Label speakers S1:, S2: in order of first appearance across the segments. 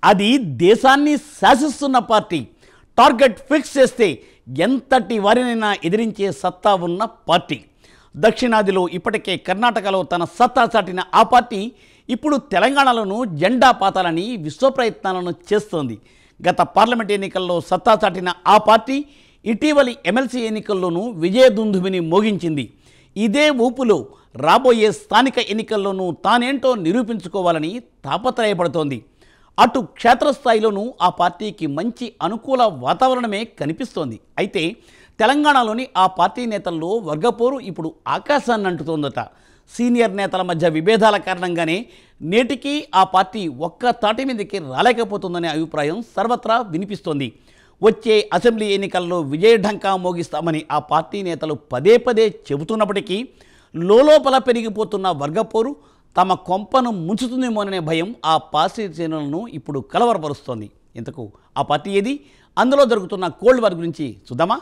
S1: అది దేశాన్ని శాసిస్తున్న party. Target fix చేస్తే ఎంతటి వారినైనా ఎదిరించే సత్తా ఉన్న పార్టీ. దక్షిణాదిలో ఇప్పటికే కర్ణాటకలో తన సత్తా చాటిన ఆ పార్టీ ఇప్పుడు తెలంగాణలోనూ జెండా పాతాలని విశ్వ ప్రయత్నాలను చేస్తోంది. గత పార్లమెంట్ ఎన్నికల్లో సత్తా చాటిన ఆ పార్టీ ఇటీవలి ఎమ్మెల్సీ ఎన్నికల్లోనూ విజయదుందుభిని మోగించింది. ఇదే ఊపులో రాబోయే స్థానిక ఎన్నికల్లోనూ తానేంటో నిరూపించుకోవాలని తాపత్రయపడుతోంది. అటు క్షేత్రస్థాయిలోనూ ఆ పార్టీకి మంచి అనుకూల వాతావరణమే కనిపిస్తోంది. అయితే తెలంగాణలోని ఆ పార్టీ నేతల్లో వర్గపోరు ఇప్పుడు ఆకాశాన్ని అంటుతోందట. సీనియర్ నేతల మధ్య విభేదాల కారణంగానే నేటికి ఆ పార్టీ ఒక్క తాటి మీదకి రాలేకపోతుందనే అభిప్రాయం సర్వత్రా వినిపిస్తోంది. వచ్చే అసెంబ్లీ ఎన్నికల్లో విజయఢంకా మోగిస్తామని ఆ పార్టీ నేతలు పదే పదే చెబుతున్నప్పటికీ లోలోపల పెరిగిపోతున్న వర్గపోరు తమ కొంపను ముంచుతుందేమోననే భయం ఆ పార్టీ శ్రేణులను ఇప్పుడు కలవరపరుస్తోంది. ఇంతకు ఆ పార్టీ ఏది, అందులో జరుగుతున్న కోల్డ్ వార్ గురించి చూద్దామా?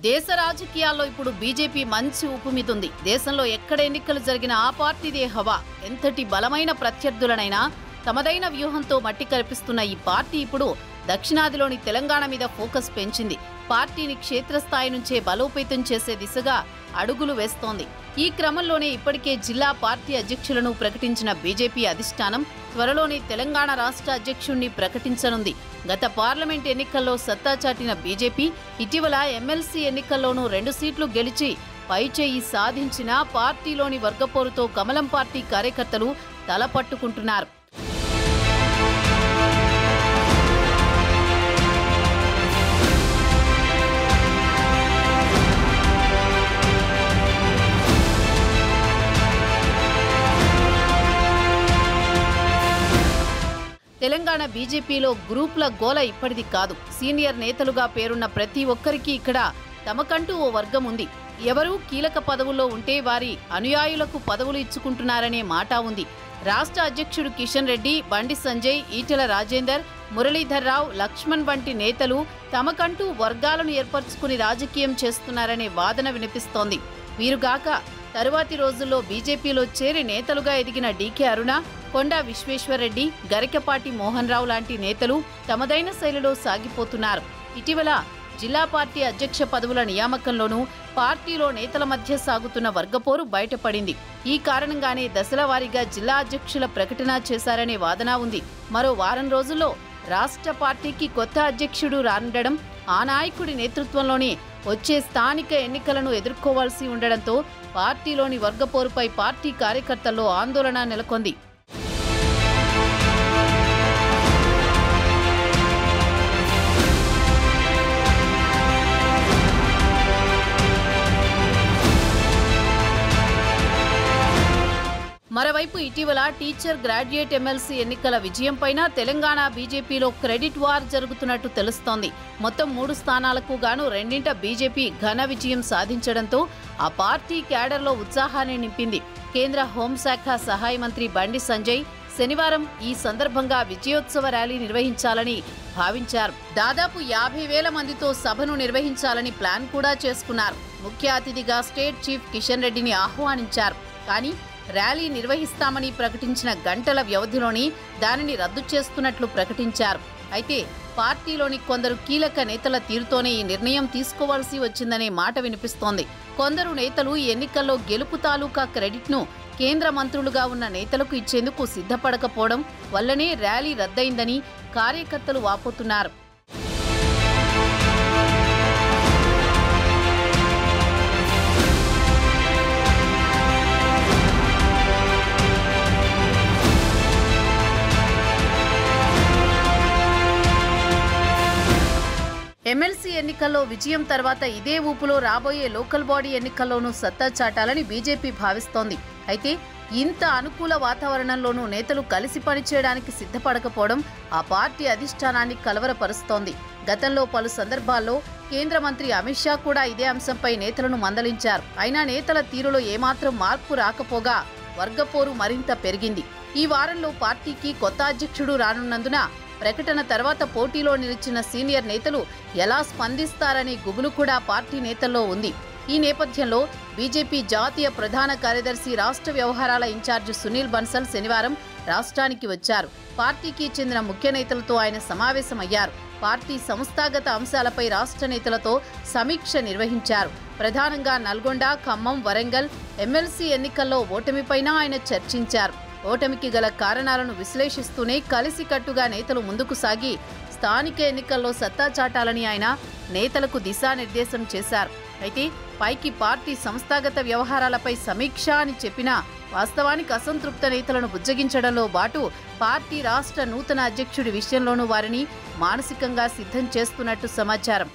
S2: దేశ రాజకీయాల్లో ఇప్పుడు బీజేపీ మంచి ఊపుమితుంది. దేశంలో ఎక్కడ ఎన్నికలు జరిగినా ఆ పార్టీదే హవా. ఎంతటి బలమైన ప్రత్యర్థులనైనా తమదైన వ్యూహంతో మట్టి కల్పిస్తున్న ఈ పార్టీ ఇప్పుడు దక్షిణాదిలోని తెలంగాణ మీద ఫోకస్ పెంచింది. పార్టీని క్షేత్రస్థాయి నుంచే బలోపేతం చేసే దిశగా అడుగులు వేస్తోంది. ఈ క్రమంలోనే ఇప్పటికే జిల్లా పార్టీ అధ్యక్షులను ప్రకటించిన బీజేపీ అధిష్టానం త్వరలోనే తెలంగాణ రాష్ట్ర అధ్యక్షుణ్ణి ప్రకటించనుంది. గత పార్లమెంట్ ఎన్నికల్లో సత్తా చాటిన బీజేపీ ఇటీవల ఎమ్మెల్సీ ఎన్నికల్లోనూ 2 సీట్లు గెలిచి పైచేయి సాధించిన పార్టీలోని వర్గపోరుతో కమలం పార్టీ కార్యకర్తలు తలపట్టుకుంటున్నారు. తెలంగాణ బీజేపీలో గ్రూపుల గోల ఇప్పటిది కాదు. సీనియర్ నేతలుగా పేరున్న ప్రతి ఒక్కరికి ఇక్కడ తమకంటూ ఓ వర్గం ఉంది. ఎవరూ కీలక పదవుల్లో ఉంటే వారి అనుయాయులకు పదవులు ఇచ్చుకుంటున్నారనే మాట ఉంది. రాష్ట్ర అధ్యక్షుడు కిషన్ రెడ్డి, బండి సంజయ్, ఈటెల రాజేందర్, మురళీధర్ రావు, లక్ష్మణ్ వంటి నేతలు తమకంటూ వర్గాలను ఏర్పరచుకుని రాజకీయం చేస్తున్నారనే వాదన వినిపిస్తోంది. వీరుగాక తరువాతి రోజుల్లో బీజేపీలో చేరి నేతలుగా ఎదిగిన డీకే అరుణ, కొండా విశ్వేశ్వరరెడ్డి, గరికపాటి మోహన్ రావు లాంటి నేతలు తమదైన శైలిలో సాగిపోతున్నారు. ఇటీవల జిల్లా పార్టీ అధ్యక్ష పదవుల నియామకంలోనూ పార్టీలో నేతల మధ్య సాగుతున్న వర్గపోరు బయటపడింది. ఈ కారణంగానే దశల వారీగా జిల్లా అధ్యక్షుల ప్రకటన చేశారనే వాదన ఉంది. మరో వారం రోజుల్లో రాష్ట్ర పార్టీకి కొత్త అధ్యక్షుడు రానుండడం, ఆ నాయకుడి నేతృత్వంలోనే వచ్చే స్థానిక ఎన్నికలను ఎదుర్కోవాల్సి ఉండడంతో పార్టీలోని వర్గపోరుపై పార్టీ కార్యకర్తల్లో ఆందోళన నెలకొంది. మరోవైపు ఇటీవల టీచర్ గ్రాడ్యుయేట్ ఎమ్మెల్సీ ఎన్నికల విజయంపైన తెలంగాణ బీజేపీలో క్రెడిట్ వార్ జరుగుతున్నట్టు తెలుస్తోంది. మొత్తం 3 స్థానాలకు గాను 2 బీజేపీ ఘన విజయం సాధించడంతో ఆ పార్టీ క్యాడర్లో ఉత్సాహాన్ని నింపింది. కేంద్ర హోంశాఖ సహాయ మంత్రి బండి సంజయ్ శనివారం ఈ సందర్భంగా విజయోత్సవ ర్యాలీ నిర్వహించాలని భావించారు. దాదాపు 50,000 మందితో సభను నిర్వహించాలని ప్లాన్ కూడా చేసుకున్నారు. ముఖ్య అతిథిగా స్టేట్ చీఫ్ కిషన్ రెడ్డిని ఆహ్వానించారు. కానీ ర్యాలీ నిర్వహిస్తామని ప్రకటించిన గంటల వ్యవధిలోని దానిని రద్దు చేస్తున్నట్లు ప్రకటించారు. అయితే పార్టీలోని కొందరు కీలక నేతల తీరుతోనే ఈ నిర్ణయం తీసుకోవాల్సి వచ్చిందనే మాట వినిపిస్తోంది. కొందరు నేతలు ఈ ఎన్నికల్లో గెలుపు తాలూకా క్రెడిట్ను కేంద్ర మంత్రులుగా ఉన్న నేతలకు ఇచ్చేందుకు సిద్ధపడకపోవడం వల్లనే ర్యాలీ రద్దయిందని కార్యకర్తలు వాపోతున్నారు. ఎమ్మెల్సీ ఎన్నికల్లో విజయం తర్వాత ఇదే ఊపులో రాబోయే లోకల్ బాడీ ఎన్నికల్లోనూ సత్తా చాటాలని బీజేపీ భావిస్తోంది. అయితే ఇంత అనుకూల వాతావరణంలోనూ నేతలు కలిసి పనిచేయడానికి సిద్ధపడకపోవడం ఆ పార్టీ అధిష్టానాన్ని కలవరపరుస్తోంది. గతంలో పలు సందర్భాల్లో కేంద్ర మంత్రి అమిత్ షా కూడా ఇదే అంశంపై నేతలను మందలించారు. అయినా నేతల తీరులో ఏమాత్రం మార్పు రాకపోగా వర్గపోరు మరింత పెరిగింది. ఈ వారంలో పార్టీకి కొత్త అధ్యక్షుడు రానున్నందున ప్రకటన తర్వాత పోటీలో నిలిచిన సీనియర్ నేతలు ఎలా స్పందిస్తారనే గుబులు కూడా పార్టీ నేతల్లో ఉంది. ఈ నేపథ్యంలో బీజేపీ జాతీయ ప్రధాన కార్యదర్శి రాష్ట్ర వ్యవహారాల ఇన్ఛార్జ్ సునీల్ బన్సల్ శనివారం రాష్ట్రానికి వచ్చారు. పార్టీకి చెందిన ముఖ్య నేతలతో ఆయన సమావేశమయ్యారు. పార్టీ సంస్థాగత అంశాలపై రాష్ట్ర నేతలతో సమీక్ష నిర్వహించారు. ప్రధానంగా నల్గొండ, ఖమ్మం, వరంగల్ ఎమ్మెల్సీ ఎన్నికల్లో ఓటమిపైన ఆయన చర్చించారు. ఓటమికి గల కారణాలను విశ్లేషిస్తూనే కలిసికట్టుగా నేతలు ముందుకు సాగి స్థానిక ఎన్నికల్లో సత్తా చాటాలని ఆయన నేతలకు దిశానిర్దేశం చేశారు. అయితే పైకి పార్టీ సంస్థాగత వ్యవహారాలపై సమీక్ష అని చెప్పినా వాస్తవానికి అసంతృప్త నేతలను బుజ్జగించడంలో పాటు పార్టీ రాష్ట్ర నూతన అధ్యక్షుడి విషయంలోనూ వారిని మానసికంగా సిద్ధం చేస్తున్నట్టు సమాచారం.